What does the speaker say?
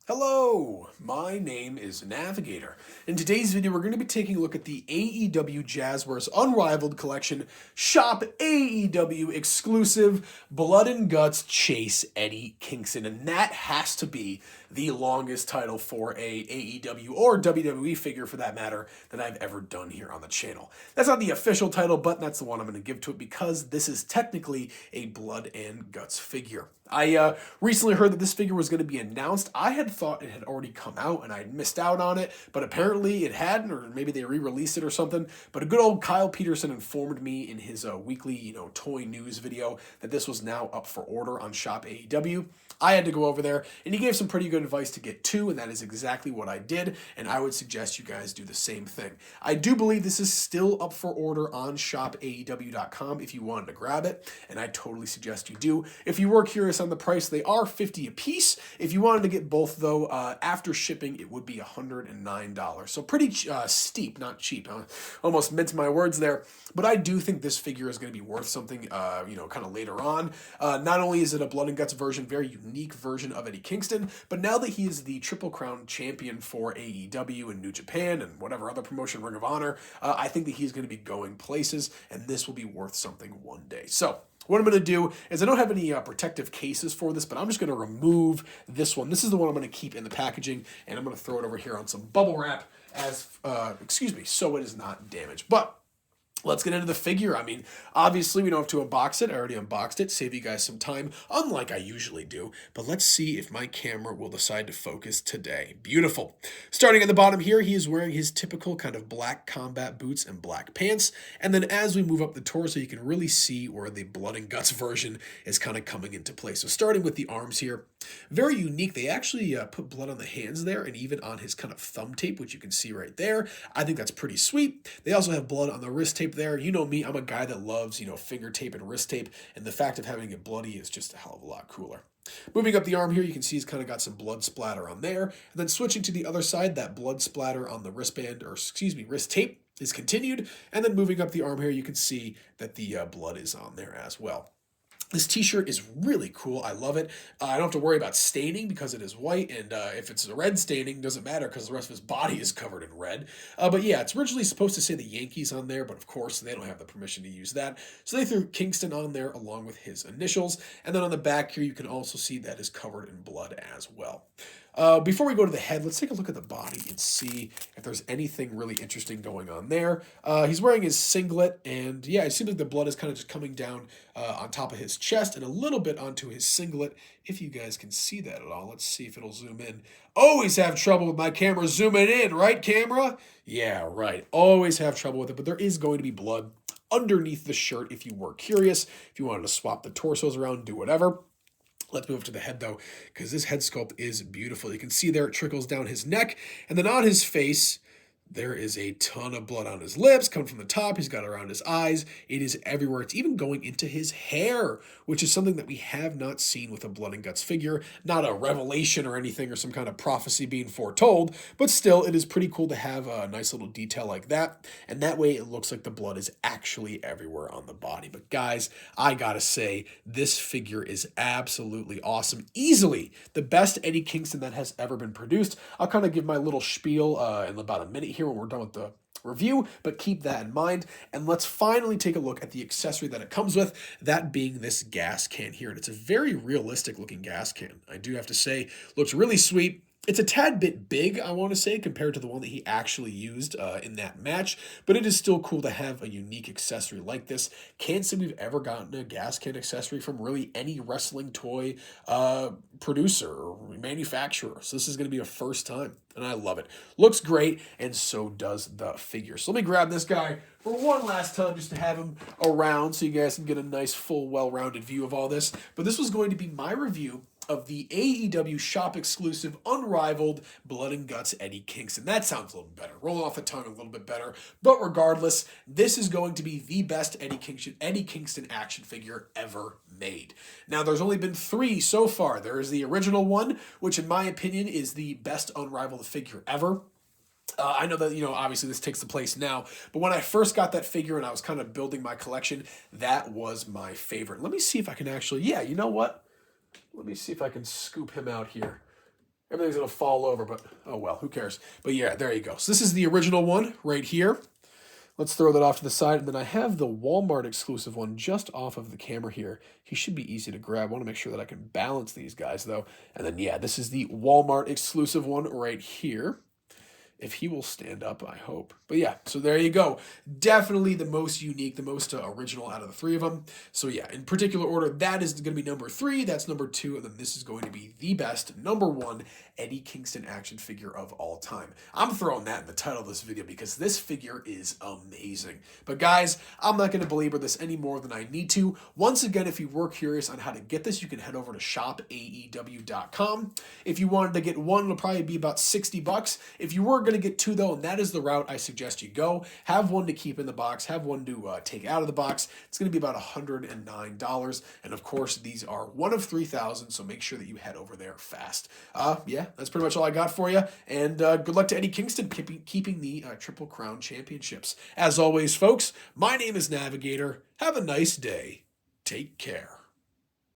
Hello, my name is Navigator. In today's video, we're going to be taking a look at the AEW Jazzwares Unrivaled Collection Shop AEW exclusive Blood and Guts Chase Eddie Kingston. And that has to be the longest title for a AEW or WWE figure for that matter that I've ever done here on the channel. That's not the official title, but that's the one I'm going to give to it because this is technically a Blood and Guts figure. I recently heard that this figure was going to be announced. I had thought it had already come out and I had missed out on it, but apparently it hadn't, or maybe they re-released it or something. But a good old Kyle Peterson informed me in his weekly, toy news video that this was now up for order on Shop AEW. I had to go over there, and he gave some pretty good advice to get to, and that is exactly what I did, and I would suggest you guys do the same thing. I do believe this is still up for order on shopaew.com if you wanted to grab it, and I totally suggest you do. If you were curious on the price, they are $50 a piece. If you wanted to get both, though, after shipping, it would be $109. So pretty steep, not cheap. Almost minced my words there, but I do think this figure is going to be worth something, kind of later on. Not only is it a Blood and Guts version, very unique version of Eddie Kingston, but now that he is the Triple Crown champion for AEW and New Japan and whatever other promotion, Ring of Honor, I think that he's going to be going places, and this will be worth something one day. So what I'm going to do is I don't have any protective cases for this, but I'm just going to remove this one. This is the one I'm going to keep in the packaging, and I'm going to throw it over here on some bubble wrap so it is not damaged. But let's get into the figure. I mean, obviously, we don't have to unbox it. I already unboxed it. Save you guys some time, unlike I usually do. But let's see if my camera will decide to focus today. Beautiful. Starting at the bottom here, he is wearing his typical kind of black combat boots and black pants. And then as we move up the torso, you can really see where the Blood and Guts version is kind of coming into play. So starting with the arms here, very unique. They actually put blood on the hands there and even on his kind of thumb tape, which you can see right there. I think that's pretty sweet. They also have blood on the wrist tape there. You know me, I'm a guy that loves, finger tape and wrist tape, and the fact of having it bloody is just a hell of a lot cooler. Moving up the arm here, you can see he's kind of got some blood splatter on there. And then switching to the other side, that blood splatter on the wrist tape is continued. And then moving up the arm here, you can see that the blood is on there as well. This t-shirt is really cool. I love it. I don't have to worry about staining because it is white, and if it's a red staining, doesn't matter because the rest of his body is covered in red. But yeah, it's originally supposed to say the Yankees on there, but of course they don't have the permission to use that. So they threw Kingston on there along with his initials. And then on the back here, you can also see that is covered in blood as well. Before we go to the head, let's take a look at the body and see if there's anything really interesting going on there. He's wearing his singlet, and yeah, it seems like the blood is kind of just coming down on top of his chest and a little bit onto his singlet, if you guys can see that at all. Let's see if it'll zoom in. Always have trouble with my camera zooming in, right, camera? Yeah, right. Always have trouble with it, but there is going to be blood underneath the shirt if you were curious. If you wanted to swap the torsos around, do whatever. Let's move to the head, though, because this head sculpt is beautiful. You can see there it trickles down his neck, and then on his face, there is a ton of blood on his lips, coming from the top. He's got it around his eyes. It is everywhere. It's even going into his hair, which is something that we have not seen with a Blood and Guts figure. Not a revelation or anything or some kind of prophecy being foretold, but still, it is pretty cool to have a nice little detail like that. And that way, it looks like the blood is actually everywhere on the body. But guys, I gotta say, this figure is absolutely awesome. Easily the best Eddie Kingston that has ever been produced. I'll kind of give my little spiel in about a minute here when we're done with the review, but keep that in mind. And let's finally take a look at the accessory that it comes with, that being this gas can here. And it's a very realistic looking gas can. I do have to say, looks really sweet. It's a tad bit big, I want to say, compared to the one that he actually used in that match, but it is still cool to have a unique accessory like this. Can't say we've ever gotten a gas can accessory from really any wrestling toy producer or manufacturer, so this is going to be a first time, and I love it. Looks great, and so does the figure. So let me grab this guy for one last time just to have him around so you guys can get a nice, full, well-rounded view of all this. But this was going to be my review of the AEW shop exclusive Unrivaled Blood and Guts Eddie Kingston. That sounds a little better. Rolling off the tongue a little bit better. But regardless, this is going to be the best Eddie Kingston action figure ever made. Now, there's only been 3 so far. There is the original one, which in my opinion is the best Unrivaled figure ever. I know that, obviously this takes the place now, but when I first got that figure and I was kind of building my collection, that was my favorite. Let me see if I can actually, yeah, you know what? Let me see if I can scoop him out here. Everything's going to fall over, but oh well, who cares? But yeah, there you go. So this is the original one right here. Let's throw that off to the side. And then I have the Walmart exclusive one just off of the camera here. He should be easy to grab. I want to make sure that I can balance these guys, though. And then, yeah, this is the Walmart exclusive one right here. If he will stand up, I hope. But yeah, so there you go. Definitely the most unique, the most original out of the three of them. So yeah, in particular order, that is going to be number 3. That's number 2. And then this is going to be the best, number 1, Eddie Kingston action figure of all time. I'm throwing that in the title of this video because this figure is amazing. But guys, I'm not going to belabor this any more than I need to. Once again, if you were curious on how to get this, you can head over to shopaew.com. If you wanted to get one, it'll probably be about $60. If you were going to get 2 though, and that is the route I suggest you go. Have one to keep in the box, have one to take out of the box. It's going to be about $109. And of course, these are 1 of 3,000, so make sure that you head over there fast. Yeah, that's pretty much all I got for you. And good luck to Eddie Kingston keeping the Triple Crown Championships. As always, folks, my name is Navigator. Have a nice day. Take care.